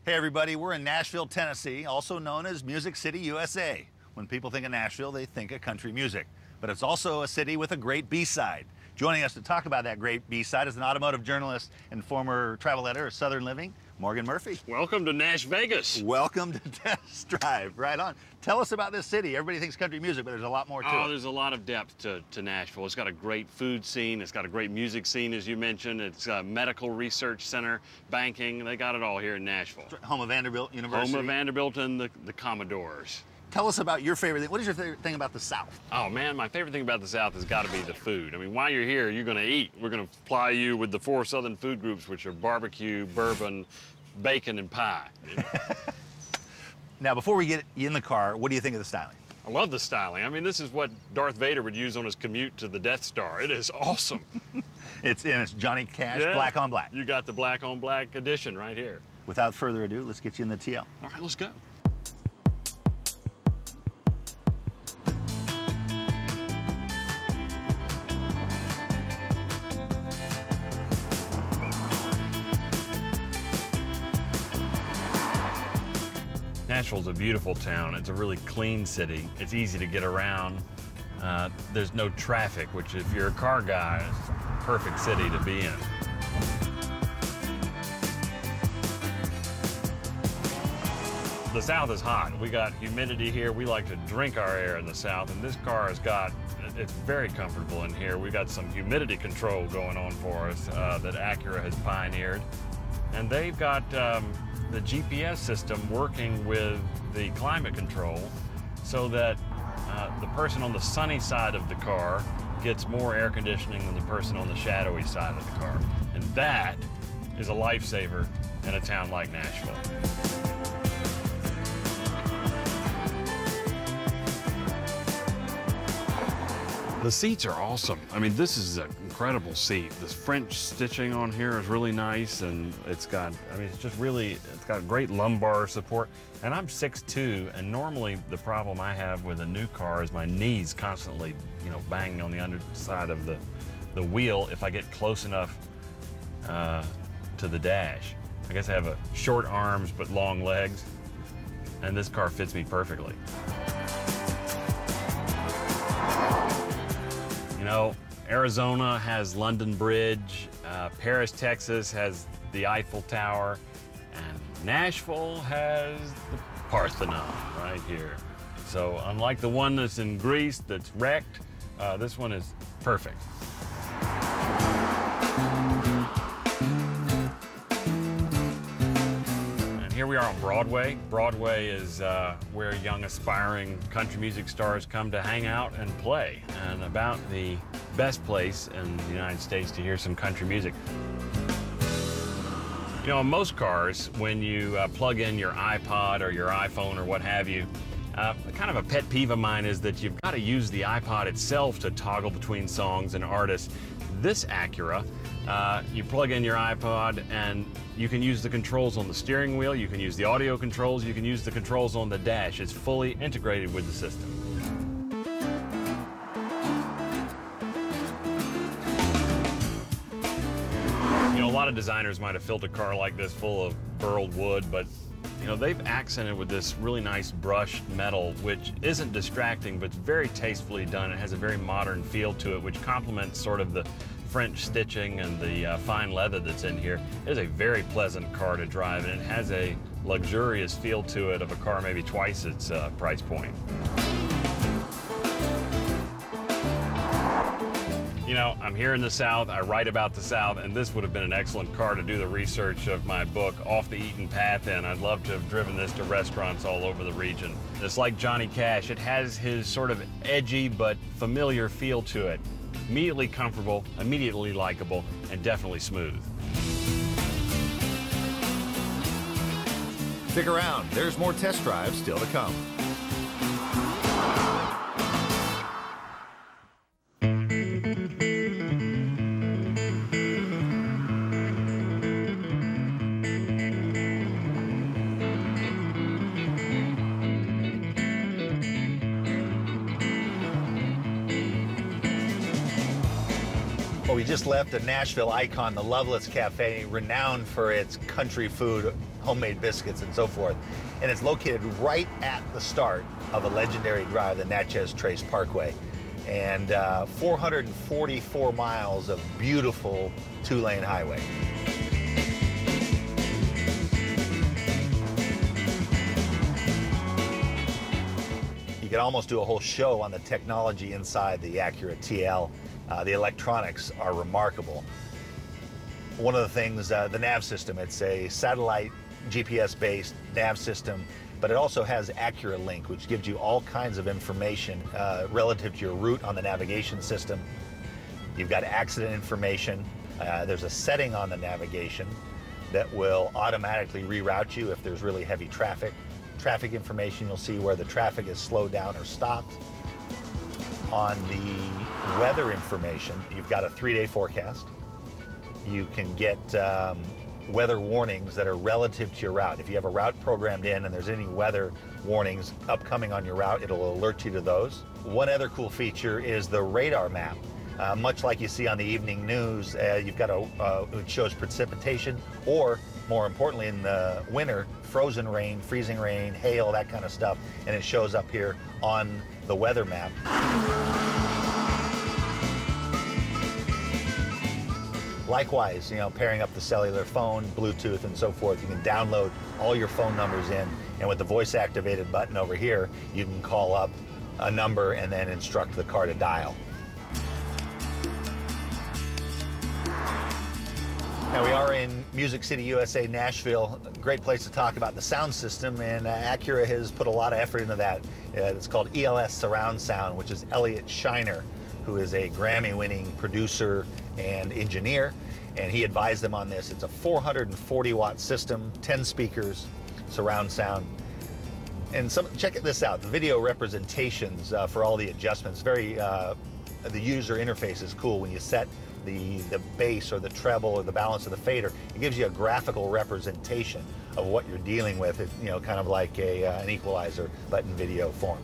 Hey everybody, we're in Nashville, Tennessee, also known as Music City, USA. When people think of Nashville, they think of country music. But it's also a city with a great B-side. Joining us to talk about that great B-side is an automotive journalist and former travel editor of Southern Living, Morgan Murphy. Welcome to Nash Vegas. Welcome to Test Drive. Right on. Tell us about this city. Everybody thinks country music, but there's a lot more to it. Oh, there's a lot of depth to Nashville. It's got a great food scene. It's got a great music scene, as you mentioned. It's a medical research center, banking. They got it all here in Nashville. Home of Vanderbilt University. Home of Vanderbilt and the Commodores. Tell us about your favorite thing. What is your favorite thing about the South? Oh, man, my favorite thing about the South has got to be the food. I mean, while you're here, you're going to eat. We're going to ply you with the 4 Southern food groups, which are barbecue, bourbon, bacon, and pie. Now, before we get in the car, what do you think of the styling? I love the styling. I mean, this is what Darth Vader would use on his commute to the Death Star. It is awesome. It's Johnny Cash, Yeah. black on black. You got the black on black edition right here. Without further ado, let's get you in the TL. All right, let's go. Nashville's a beautiful town. It's a really clean city. It's easy to get around. There's no traffic, which if you're a car guy, is a perfect city to be in. The South is hot. We got humidity here. We like to drink our air in the South, and this car has got, it's very comfortable in here. We got some humidity control going on for us that Acura has pioneered. And they've got the GPS system working with the climate control so that the person on the sunny side of the car gets more air conditioning than the person on the shadowy side of the car. And that is a lifesaver in a town like Nashville. The seats are awesome. I mean, this is an incredible seat. This French stitching on here is really nice, and it's got, I mean, it's just really, it's got great lumbar support. And I'm 6'2", and normally the problem I have with a new car is my knees constantly, you know, banging on the underside of the wheel if I get close enough to the dash. I guess I have short arms but long legs, and this car fits me perfectly. You know, Arizona has London Bridge, Paris, Texas has the Eiffel Tower, and Nashville has the Parthenon right here. So unlike the one that's in Greece that's wrecked, this one is perfect. Here we are on Broadway. Broadway is where young aspiring country music stars come to hang out and play, and about the best place in the United States to hear some country music. You know, in most cars, when you plug in your iPod or your iPhone or what have you, kind of a pet peeve of mine is that you've got to use the iPod itself to toggle between songs and artists. This Acura, you plug in your iPod and you can use the controls on the steering wheel, you can use the audio controls, you can use the controls on the dash. It's fully integrated with the system. You know, a lot of designers might have filled a car like this full of burled wood, but you know, they've accented with this really nice brushed metal, which isn't distracting, but it's very tastefully done. It has a very modern feel to it, which complements sort of the French stitching and the fine leather that's in here. It is a very pleasant car to drive, and it has a luxurious feel to it of a car maybe twice its price point. You know, I'm here in the South, I write about the South, and this would have been an excellent car to do the research of my book, Off the Eaten Path in. I'd love to have driven this to restaurants all over the region. It's like Johnny Cash. It has his sort of edgy but familiar feel to it. Immediately comfortable, immediately likable, and definitely smooth. Stick around, there's more test drives still to come. Well, we just left a Nashville icon, the Loveless Cafe, renowned for its country food homemade biscuits and so forth. And it's located right at the start of a legendary drive, the Natchez Trace Parkway. And 444 miles of beautiful two-lane highway. You could almost do a whole show on the technology inside the Acura TL. The electronics are remarkable. One of the things, the nav system, it's a satellite GPS-based nav system, but it also has Acura Link, which gives you all kinds of information relative to your route on the navigation system. You've got accident information. There's a setting on the navigation that will automatically reroute you if there's really heavy traffic. Traffic information, you'll see where the traffic is slowed down or stopped. On the weather information, you've got a 3-day forecast. You can get weather warnings that are relative to your route. If you have a route programmed in and there's any weather warnings upcoming on your route, it'll alert you to those. One other cool feature is the radar map. Much like you see on the evening news, you've got it shows precipitation, or more importantly in the winter, frozen rain, freezing rain, hail, that kind of stuff, and it shows up here on the weather map. Likewise, pairing up the cellular phone, Bluetooth, and so forth, you can download all your phone numbers in, and with the voice-activated button over here, you can call up a number and then instruct the car to dial. Now, we are in Music City, USA, Nashville. A great place to talk about the sound system, and Acura has put a lot of effort into that. It's called ELS Surround Sound, which is Elliot Shiner, who is a Grammy-winning producer and engineer, and he advised them on this. It's a 440-watt system, 10 speakers, surround sound. And check this out, the video representations for all the adjustments. The user interface is cool. When you set the bass or the treble or the balance of the fader, it gives you a graphical representation of what you're dealing with, kind of like an equalizer, but in video form.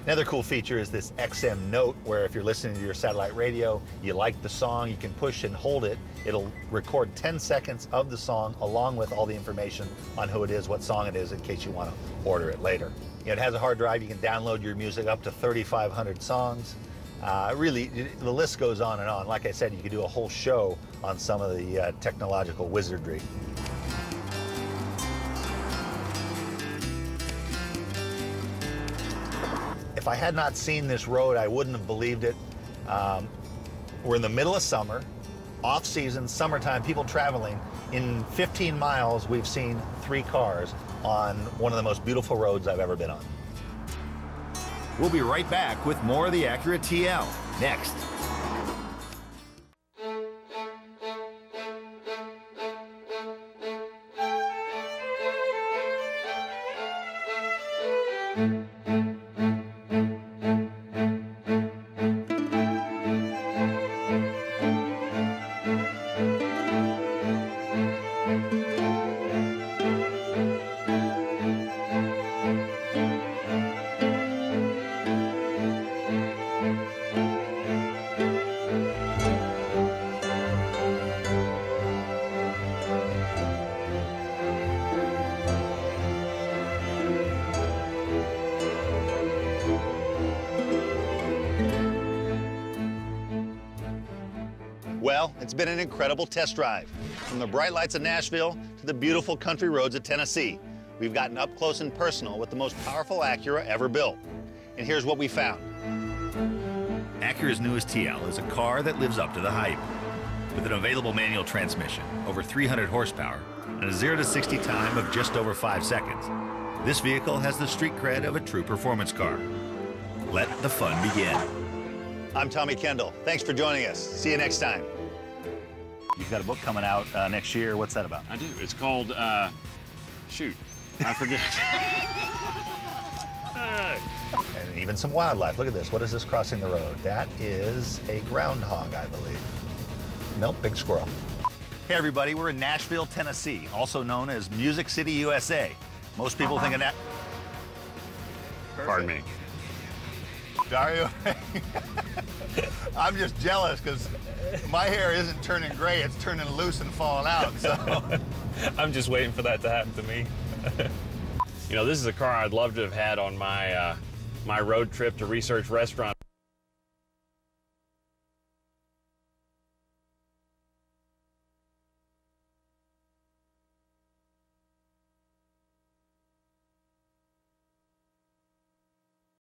Another cool feature is this XM Note, where if you're listening to your satellite radio, you like the song, you can push and hold it. It'll record 10 seconds of the song along with all the information on who it is, what song it is, in case you want to order it later. It has a hard drive. You can download your music up to 3,500 songs. Really, the list goes on and on. Like I said, you could do a whole show on some of the technological wizardry. If I had not seen this road, I wouldn't have believed it. We're in the middle of summer, off-season, summertime, people traveling. In 15 miles, we've seen 3 cars on one of the most beautiful roads I've ever been on. We'll be right back with more of the Acura TL next. Well, it's been an incredible test drive. From the bright lights of Nashville to the beautiful country roads of Tennessee, we've gotten up close and personal with the most powerful Acura ever built. And here's what we found. Acura's newest TL is a car that lives up to the hype. With an available manual transmission, over 300 horsepower, and a 0 to 60 time of just over 5 seconds, this vehicle has the street cred of a true performance car. Let the fun begin. I'm Tommy Kendall. Thanks for joining us. See you next time. You've got a book coming out next year. What's that about? I do. It's called, shoot, I forget. And even some wildlife. Look at this. What is this crossing the road? That is a groundhog, I believe. Nope, big squirrel. Hey, everybody. We're in Nashville, Tennessee, also known as Music City, USA. Most people think of that. Pardon me. Dario. I'm just jealous because my hair isn't turning gray, it's turning loose and falling out, so. I'm just waiting for that to happen to me. You know, this is a car I'd love to have had on my my road trip to research restaurant